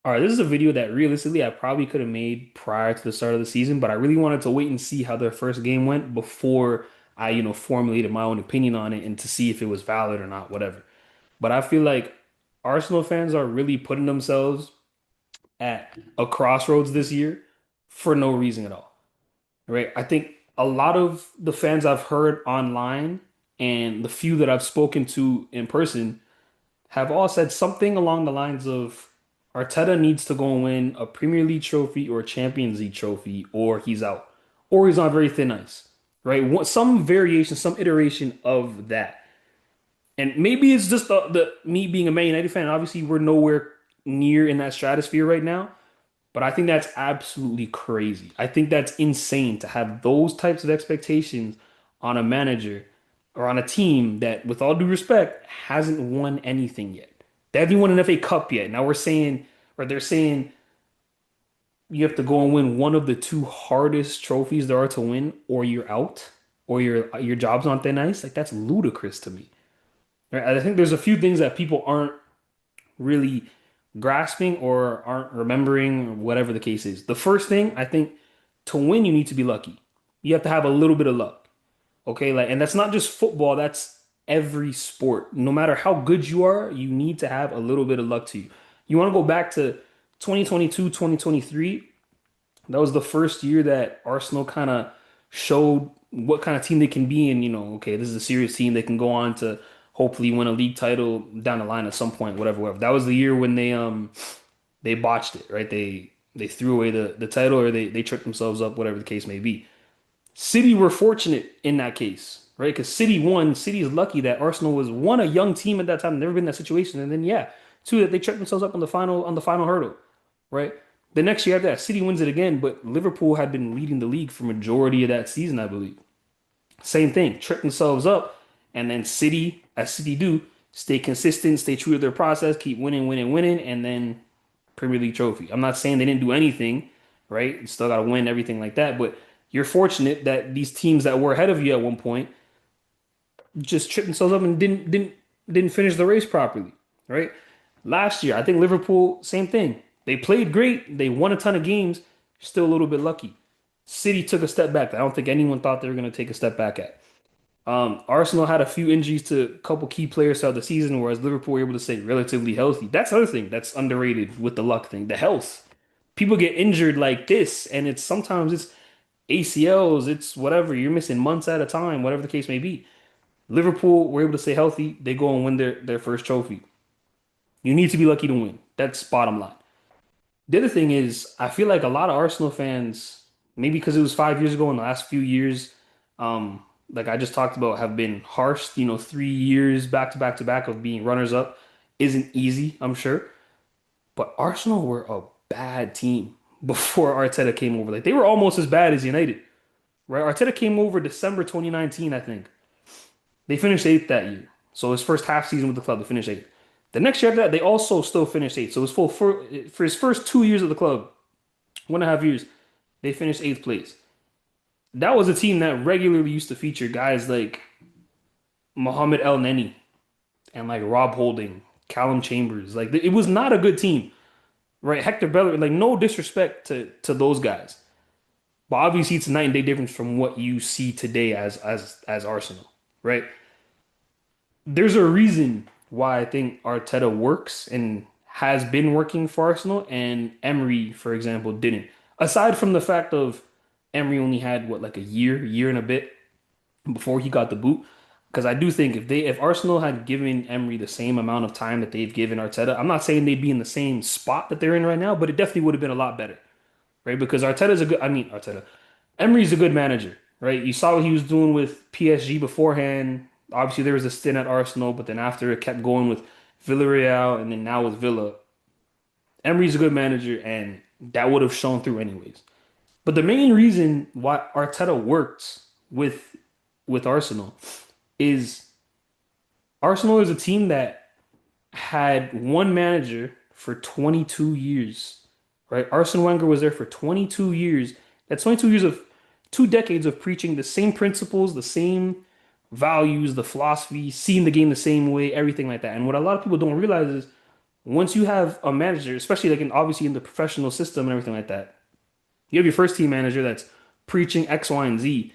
All right, this is a video that realistically I probably could have made prior to the start of the season, but I really wanted to wait and see how their first game went before I, formulated my own opinion on it and to see if it was valid or not, whatever. But I feel like Arsenal fans are really putting themselves at a crossroads this year for no reason at all, right? I think a lot of the fans I've heard online and the few that I've spoken to in person have all said something along the lines of Arteta needs to go and win a Premier League trophy or a Champions League trophy, or he's out, or he's on very thin ice, right? Some variation, some iteration of that. And maybe it's just the me being a Man United fan. Obviously, we're nowhere near in that stratosphere right now, but I think that's absolutely crazy. I think that's insane to have those types of expectations on a manager or on a team that, with all due respect, hasn't won anything yet. They haven't won an FA Cup yet. Now we're saying, or they're saying, you have to go and win one of the two hardest trophies there are to win, or you're out, or your job's on thin ice. Like that's ludicrous to me. Right? I think there's a few things that people aren't really grasping or aren't remembering, or whatever the case is. The first thing, I think, to win, you need to be lucky. You have to have a little bit of luck. Okay, like, and that's not just football, that's every sport. No matter how good you are, you need to have a little bit of luck to you. You want to go back to 2022, 2023. That was the first year that Arsenal kind of showed what kind of team they can be. And, okay, this is a serious team. They can go on to hopefully win a league title down the line at some point, whatever, whatever. That was the year when they botched it, right? They threw away the title, or they tripped themselves up, whatever the case may be. City were fortunate in that case, right? Because City won. City is lucky that Arsenal was one, a young team at that time, never been in that situation, and then yeah, two, that they tripped themselves up on the final hurdle, right? The next year after that, City wins it again, but Liverpool had been leading the league for majority of that season, I believe. Same thing, tripped themselves up, and then City, as City do, stay consistent, stay true to their process, keep winning, winning, winning, and then Premier League trophy. I'm not saying they didn't do anything, right? You still got to win everything like that, but you're fortunate that these teams that were ahead of you at one point just tripped themselves up and didn't finish the race properly, right? Last year, I think Liverpool, same thing. They played great, they won a ton of games, still a little bit lucky. City took a step back that I don't think anyone thought they were going to take a step back at. Arsenal had a few injuries to a couple key players throughout the season, whereas Liverpool were able to stay relatively healthy. That's the other thing that's underrated with the luck thing, the health. People get injured like this, and it's sometimes it's ACLs, it's whatever. You're missing months at a time, whatever the case may be. Liverpool were able to stay healthy. They go and win their first trophy. You need to be lucky to win. That's bottom line. The other thing is, I feel like a lot of Arsenal fans, maybe because it was 5 years ago, in the last few years, like I just talked about, have been harsh. 3 years back to back to back of being runners up isn't easy, I'm sure. But Arsenal were a bad team before Arteta came over. Like they were almost as bad as United, right? Arteta came over December 2019, I think. They finished eighth that year. So his first half season with the club, they finished eighth. The next year after that, they also still finished eighth. So his full for his first 2 years of the club, 1.5 years, they finished eighth place. That was a team that regularly used to feature guys like Mohamed El Neni and like Rob Holding, Callum Chambers. Like it was not a good team, right? Hector Bellerin, like no disrespect to those guys, but obviously it's a night and day difference from what you see today as Arsenal, right? There's a reason why I think Arteta works and has been working for Arsenal, and Emery, for example, didn't. Aside from the fact of Emery only had what, like a year and a bit before he got the boot. Because I do think if Arsenal had given Emery the same amount of time that they've given Arteta, I'm not saying they'd be in the same spot that they're in right now, but it definitely would have been a lot better, right? Because Emery's a good manager, right? You saw what he was doing with PSG beforehand. Obviously, there was a stint at Arsenal, but then after it kept going with Villarreal and then now with Villa. Emery's a good manager, and that would have shown through anyways. But the main reason why Arteta works with Arsenal is Arsenal is a team that had one manager for 22 years, right? Arsene Wenger was there for 22 years. That's 22 years of 2 decades of preaching the same principles, the same values, the philosophy, seeing the game the same way, everything like that. And what a lot of people don't realize is Once you have a manager, especially like in obviously in the professional system and everything like that, you have your first team manager that's preaching X, Y, and Z.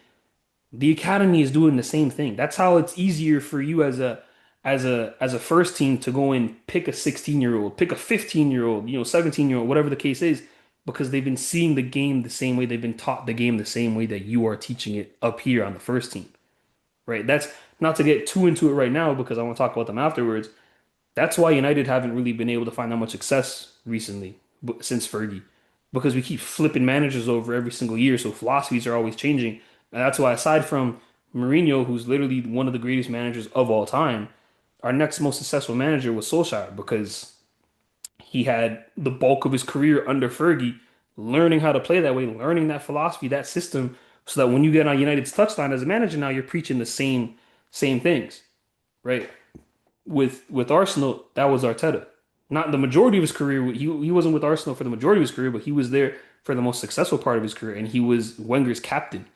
The academy is doing the same thing. That's how it's easier for you as a first team to go and pick a 16-year-old, pick a 15-year-old, 17-year-old, whatever the case is, because they've been seeing the game the same way, they've been taught the game the same way that you are teaching it up here on the first team. Right? That's not to get too into it right now because I want to talk about them afterwards. That's why United haven't really been able to find that much success recently since Fergie, because we keep flipping managers over every single year, so philosophies are always changing. And that's why, aside from Mourinho, who's literally one of the greatest managers of all time, our next most successful manager was Solskjaer because he had the bulk of his career under Fergie, learning how to play that way, learning that philosophy, that system, so that when you get on United's touchline as a manager now, you're preaching the same things, right? With Arsenal, that was Arteta. Not the majority of his career. He wasn't with Arsenal for the majority of his career, but he was there for the most successful part of his career, and he was Wenger's captain,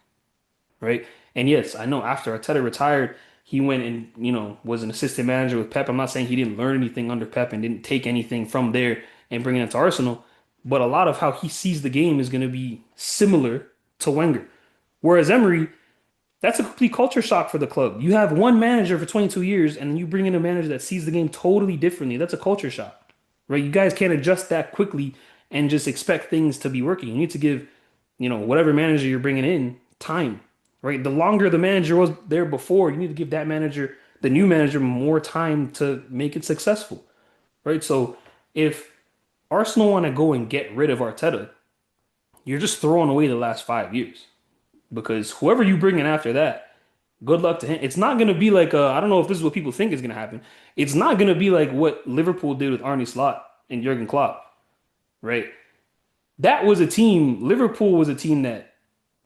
right? And yes, I know after Arteta retired, he went and was an assistant manager with Pep. I'm not saying he didn't learn anything under Pep and didn't take anything from there and bring it into Arsenal, but a lot of how he sees the game is going to be similar to Wenger. Whereas Emery, that's a complete culture shock for the club. You have one manager for 22 years and you bring in a manager that sees the game totally differently. That's a culture shock, right? You guys can't adjust that quickly and just expect things to be working. You need to give, whatever manager you're bringing in time, right? The longer the manager was there before, you need to give that manager, the new manager, more time to make it successful, right? So if Arsenal want to go and get rid of Arteta, you're just throwing away the last 5 years because whoever you bring in after that, good luck to him. It's not going to be like I don't know if this is what people think is going to happen. It's not going to be like what Liverpool did with Arne Slot and Jurgen Klopp, right? That was a team. Liverpool was a team that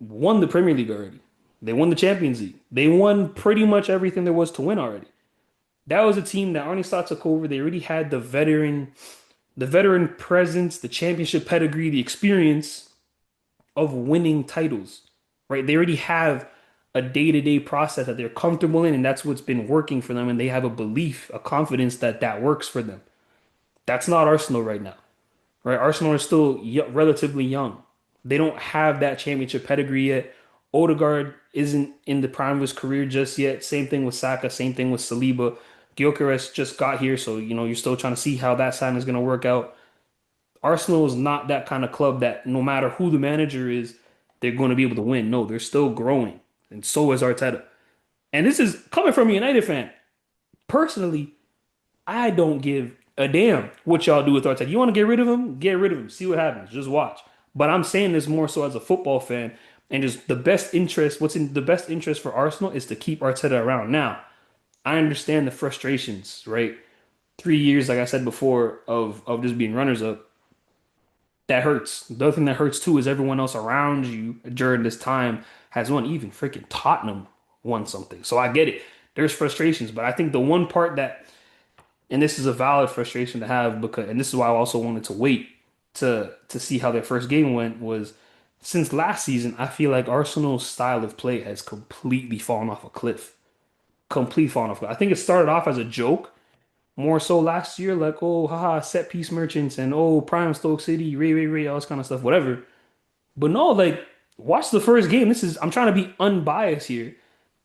won the Premier League already. They won the Champions League. They won pretty much everything there was to win already. That was a team that Arne Slot took over. They already had the veteran presence, the championship pedigree, the experience of winning titles, right? They already have a day-to-day process that they're comfortable in, and that's what's been working for them. And they have a belief, a confidence that that works for them. That's not Arsenal right now, right? Arsenal are still relatively young. They don't have that championship pedigree yet. Odegaard isn't in the prime of his career just yet. Same thing with Saka. Same thing with Saliba. Gyökeres just got here, so you're still trying to see how that sign is going to work out. Arsenal is not that kind of club that no matter who the manager is, they're going to be able to win. No, they're still growing, and so is Arteta. And this is coming from a United fan. Personally, I don't give a damn what y'all do with Arteta. You want to get rid of him? Get rid of him. See what happens. Just watch. But I'm saying this more so as a football fan, and just the best interest. What's in the best interest for Arsenal is to keep Arteta around. Now, I understand the frustrations, right? 3 years, like I said before, of just being runners up. That hurts. The other thing that hurts too is everyone else around you during this time has won. Even freaking Tottenham won something. So I get it. There's frustrations, but I think the one part that, and this is a valid frustration to have because, and this is why I also wanted to wait to see how their first game went was since last season, I feel like Arsenal's style of play has completely fallen off a cliff. Complete fallen off. I think it started off as a joke more so last year, like, oh, haha, set piece merchants and oh, Prime Stoke City, Ray, all this kind of stuff, whatever. But no, like, watch the first game. I'm trying to be unbiased here.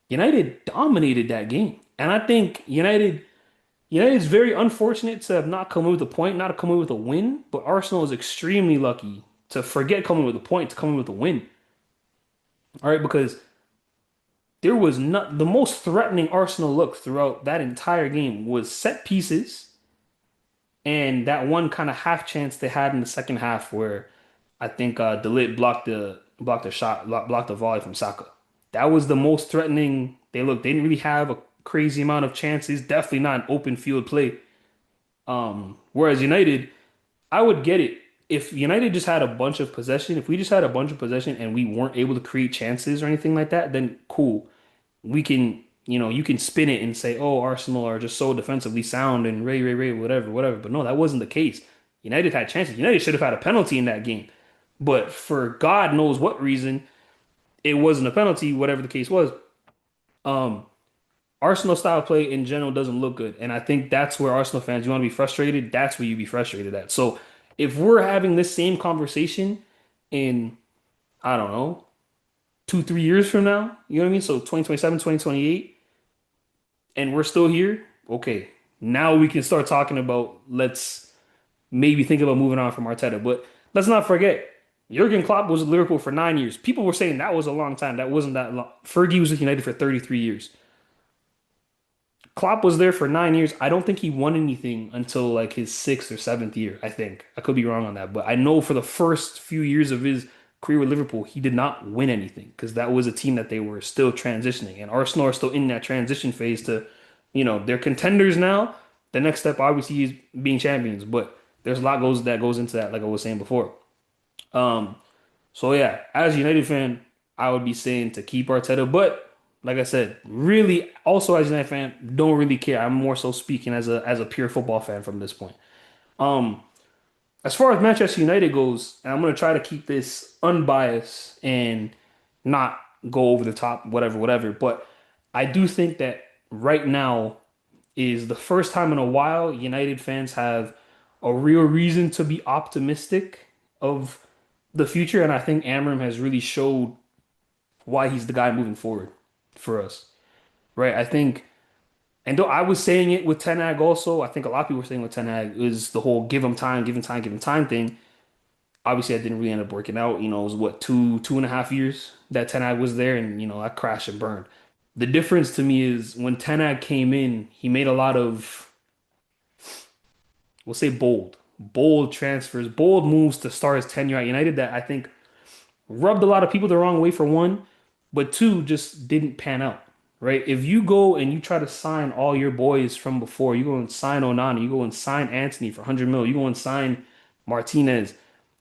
United dominated that game. And I think United's very unfortunate to have not come away with a point, not to come away with a win, but Arsenal is extremely lucky to forget coming with a point, to come away with a win. All right, because there was not the most threatening Arsenal look throughout that entire game was set pieces and that one kind of half chance they had in the second half where I think De Ligt blocked the shot, blocked the volley from Saka. That was the most threatening they looked. They didn't really have a crazy amount of chances. Definitely not an open field play. Whereas United, I would get it if United just had a bunch of possession. If we just had a bunch of possession and we weren't able to create chances or anything like that, then cool. We can, you can spin it and say, oh, Arsenal are just so defensively sound and Ray, whatever. But no, that wasn't the case. United had chances. United should have had a penalty in that game. But for God knows what reason, it wasn't a penalty, whatever the case was. Um, Arsenal style play in general doesn't look good. And I think that's where Arsenal fans, you want to be frustrated, that's where you be frustrated at. So if we're having this same conversation in, I don't know, 2, 3 years from now, you know what I mean? So 2027, 2028, and we're still here, okay. Now we can start talking about let's maybe think about moving on from Arteta. But let's not forget, Jurgen Klopp was at Liverpool for 9 years. People were saying that was a long time. That wasn't that long. Fergie was with United for 33 years. Klopp was there for 9 years. I don't think he won anything until like his sixth or seventh year, I think. I could be wrong on that. But I know for the first few years of his career with Liverpool, he did not win anything because that was a team that they were still transitioning. And Arsenal are still in that transition phase to, they're contenders now. The next step obviously is being champions, but there's a lot goes into that, like I was saying before. Um, so yeah, as a United fan, I would be saying to keep Arteta, but like I said, really also as a United fan, don't really care. I'm more so speaking as a pure football fan from this point. Um, as far as Manchester United goes, and I'm gonna try to keep this unbiased and not go over the top, whatever, whatever. But I do think that right now is the first time in a while United fans have a real reason to be optimistic of the future, and I think Amorim has really showed why he's the guy moving forward for us, right? I think, and though I was saying it with Ten Hag also, I think a lot of people were saying with Ten Hag is the whole give him time, give him time, give him time thing. Obviously, that didn't really end up working out. It was what 2.5 years that Ten Hag was there, and I crashed and burned. The difference to me is when Ten Hag came in, he made a lot of, we'll say bold transfers, bold moves to start his tenure at United that I think rubbed a lot of people the wrong way for one, but two, just didn't pan out, right? If you go and you try to sign all your boys from before, you go and sign Onana, you go and sign Anthony for 100 mil, you go and sign Martinez,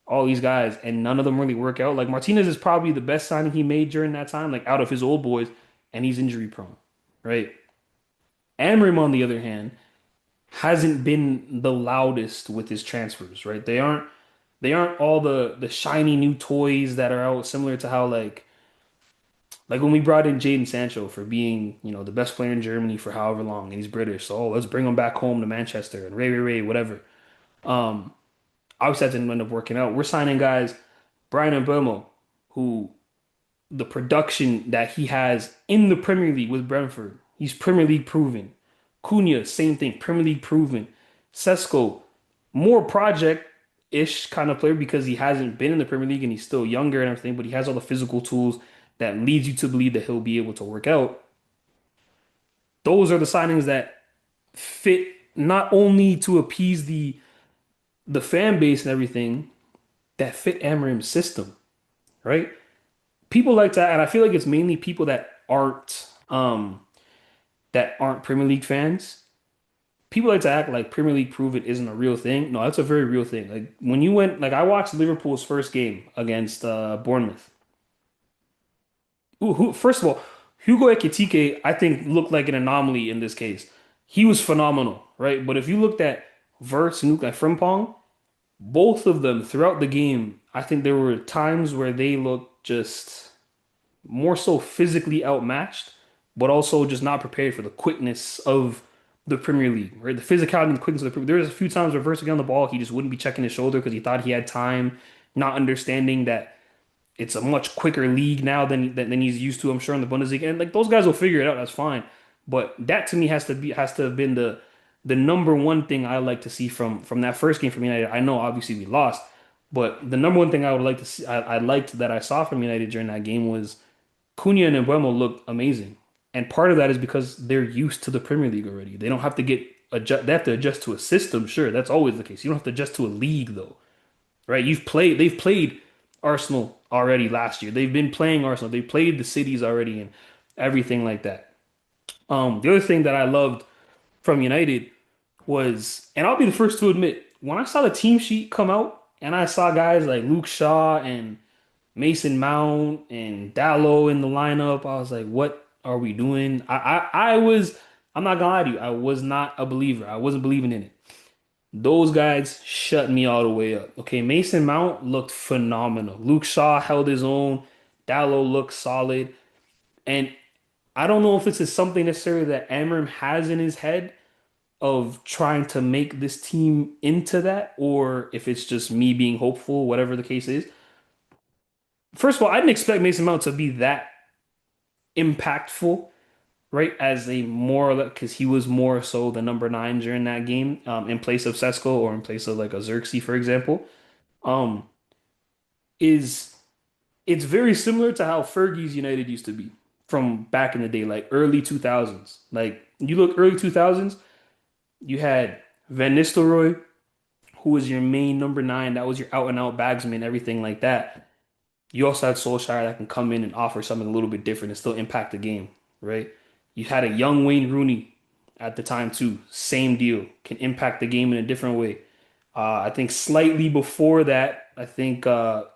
all these guys, and none of them really work out. Like Martinez is probably the best signing he made during that time, like out of his old boys, and he's injury prone, right? Amorim, on the other hand, hasn't been the loudest with his transfers, right? They aren't all the shiny new toys that are out, similar to how like when we brought in Jadon Sancho for being, the best player in Germany for however long, and he's British, so let's bring him back home to Manchester and Ray, whatever. Um, Obviously that didn't end up working out. We're signing guys, Brian Mbeumo, who the production that he has in the Premier League with Brentford, he's Premier League proven. Cunha, same thing, Premier League proven. Sesko, more project-ish kind of player because he hasn't been in the Premier League and he's still younger and everything, but he has all the physical tools that leads you to believe that he'll be able to work out. Those are the signings that fit not only to appease the fan base and everything, that fit Amorim's system, right? People like that, and I feel like it's mainly people that aren't Premier League fans. People like to act like Premier League prove it isn't a real thing. No, that's a very real thing. Like when you went, like I watched Liverpool's first game against Bournemouth. First of all, Hugo Ekitike, I think looked like an anomaly in this case. He was phenomenal, right? But if you looked at Verts and like Frimpong, both of them throughout the game, I think there were times where they looked just more so physically outmatched, but also just not prepared for the quickness of the Premier League, right? The physicality and the quickness of the Premier League. There was a few times where Verts would get on the ball, he just wouldn't be checking his shoulder because he thought he had time, not understanding that it's a much quicker league now than he's used to, I'm sure, in the Bundesliga. And like those guys will figure it out, that's fine. But that to me has to have been the number one thing I like to see from that first game from United. I know obviously we lost, but the number one thing I would like to see I liked that I saw from United during that game was Cunha and Mbeumo looked amazing. And part of that is because they're used to the Premier League already. They don't have to they have to adjust to a system, sure, that's always the case. You don't have to adjust to a league though, right? They've played Arsenal already last year. They've been playing Arsenal. They played the cities already and everything like that. The other thing that I loved from United was, and I'll be the first to admit, when I saw the team sheet come out and I saw guys like Luke Shaw and Mason Mount and Dallo in the lineup, I was like, what are we doing? I'm not gonna lie to you, I was not a believer. I wasn't believing in it. Those guys shut me all the way up. Okay, Mason Mount looked phenomenal. Luke Shaw held his own. Dallo looked solid. And I don't know if this is something necessarily that Amorim has in his head of trying to make this team into that, or if it's just me being hopeful, whatever the case is. First of all, I didn't expect Mason Mount to be that impactful, right? As a more because he was more so the number nine during that game, in place of Sesko or in place of like a Xerxes, for example. Um, is it's very similar to how Fergie's United used to be from back in the day, like early 2000s. Like you look early 2000s, you had Van Nistelrooy, who was your main number nine. That was your out and out bagsman, everything like that. You also had Solskjaer that can come in and offer something a little bit different and still impact the game, right? You had a young Wayne Rooney at the time too. Same deal, can impact the game in a different way. I think slightly before that, I think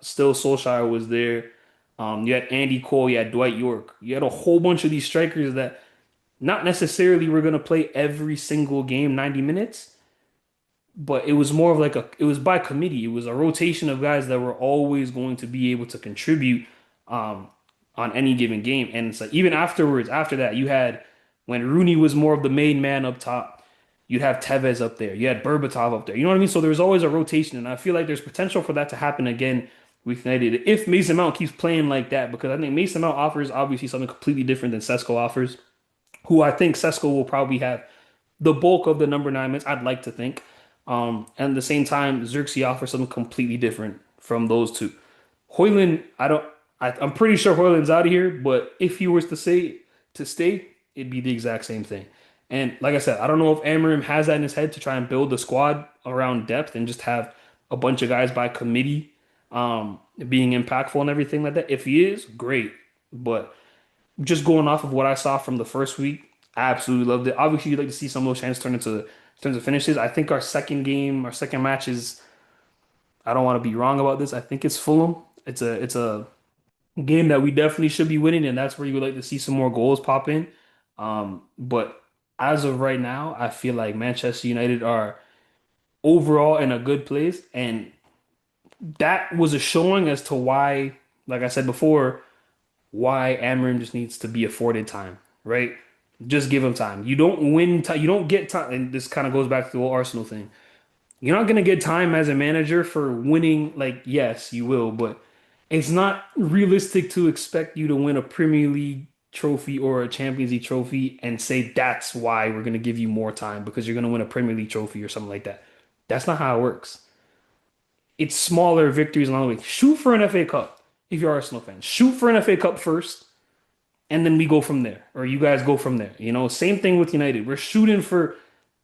still Solskjaer was there. You had Andy Cole, you had Dwight York. You had a whole bunch of these strikers that not necessarily were going to play every single game 90 minutes, but it was more of like it was by committee. It was a rotation of guys that were always going to be able to contribute um, on any given game. And it's like even afterwards, after that, you had when Rooney was more of the main man up top, you'd have Tevez up there, you had Berbatov up there. You know what I mean? So there was always a rotation, and I feel like there's potential for that to happen again with United if Mason Mount keeps playing like that, because I think Mason Mount offers obviously something completely different than Sesko offers, who I think Sesko will probably have the bulk of the number nine minutes, I'd like to think. And at the same time, Xerxes offers something completely different from those two. Hoyland, I'm pretty sure Hoyland's out of here, but if he was to stay, it'd be the exact same thing. And like I said, I don't know if Amorim has that in his head to try and build the squad around depth and just have a bunch of guys by committee, being impactful and everything like that. If he is, great. But just going off of what I saw from the first week, I absolutely loved it. Obviously, you'd like to see some of those chances turn into finishes. I think our second game, our second match is. I don't want to be wrong about this. I think it's Fulham. It's a game that we definitely should be winning, and that's where you would like to see some more goals pop in. But as of right now, I feel like Manchester United are overall in a good place, and that was a showing as to why, like I said before, why Amorim just needs to be afforded time, right? Just give him time. You don't win time. You don't get time. And this kind of goes back to the whole Arsenal thing. You're not going to get time as a manager for winning. Like, yes, you will, but it's not realistic to expect you to win a Premier League trophy or a Champions League trophy and say that's why we're going to give you more time because you're going to win a Premier League trophy or something like that. That's not how it works. It's smaller victories along the way. Shoot for an FA Cup if you're Arsenal fans. Shoot for an FA Cup first and then we go from there, or you guys go from there. Same thing with United. We're shooting for,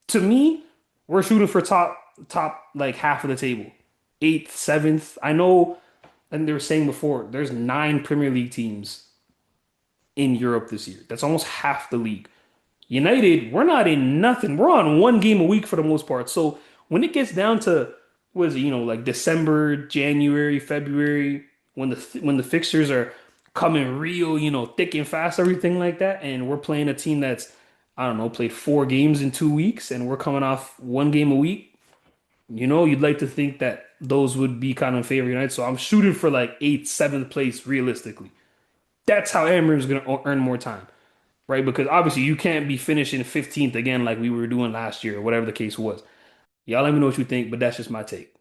to me, we're shooting for top like half of the table, eighth, seventh. I know, and they were saying before, there's nine Premier League teams in Europe this year. That's almost half the league. United, we're not in nothing. We're on one game a week for the most part. So when it gets down to what is it, like December, January, February, when the fixtures are coming real, thick and fast, everything like that, and we're playing a team that's, I don't know, played 4 games in 2 weeks, and we're coming off one game a week. You'd like to think that those would be kind of in favor of United. So I'm shooting for like eighth, seventh place realistically. That's how Amorim's going to earn more time, right? Because obviously you can't be finishing 15th again like we were doing last year or whatever the case was. Y'all let me know what you think, but that's just my take.